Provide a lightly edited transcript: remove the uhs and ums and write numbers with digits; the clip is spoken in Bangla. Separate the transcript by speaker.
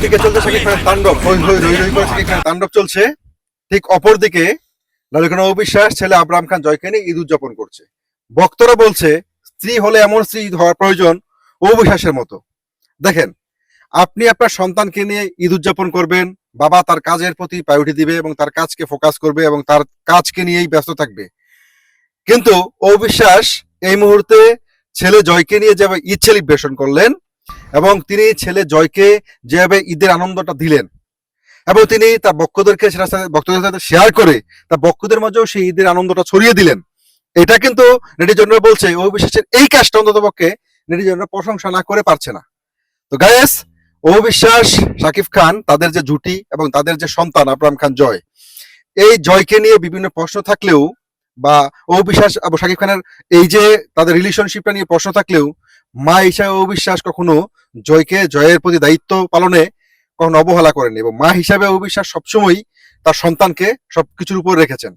Speaker 1: একদিকে চলছে শাকিব খানের তাণ্ডব, হই হই রই রই করে শাকিব খানের তাণ্ডব চলছে, ঠিক অপরদিকে লালুখান অবিশ্বাস ছেলে আব্রাহাম খান জয়কে নিয়ে ঈদ উদযাপন করছে। ভক্তরা বলছে স্ত্রী হলে এমন স্ত্রী হওয়ার প্রয়োজন অবিশ্বাসের মতো। দেখেন, আপনি আপনার সন্তানকে নিয়ে ঈদ উদযাপন করবেন, বাবা তার কাজের প্রতি প্রায়োরিটি দিবে এবং তার কাজকে ফোকাস করবে এবং তার কাজকে নিয়েই ব্যস্ত থাকবে। কিন্তু অবিশ্বাস এই মুহূর্তে ছেলে জয়কে নিয়ে যেভাবে ঈদ সেলিব্রেশন করলেন এবং তিনি ছেলে জয়কে যেভাবে ঈদের আনন্দটা দিলেন এবং তিনি তার ভক্তদেরকে সেটা ভক্তদের সাথে শেয়ার করে তার ভক্তদের মাঝেও সেই ঈদের আনন্দটা ছড়িয়ে দিলেন, এটা কিন্তু নেটিজনরা বলছে অবিশ্বাসের এই কাজটা অন্তত পক্ষে নেটিজনরা প্রশংসা না করে পারছে না। তো গায়েস, অবিশ্বাস শাকিব খান তাদের যে জুটি এবং তাদের যে সন্তান আব্রাহাম খান জয়, এই জয়কে নিয়ে বিভিন্ন প্রশ্ন থাকলেও বা অবিশ্বাস এবং শাকিব খানের এই যে তাদের রিলেশনশিপটা নিয়ে প্রশ্ন থাকলেও মা হিসাবে অবিশ্বাস কখনো জয়ের প্রতি দায়িত্ব পালনে কখনো অবহেলা করেনি এবং মা হিসাবে অবিশ্বাস সবসময় তার সন্তানকে সবকিছুর উপর রেখেছেন।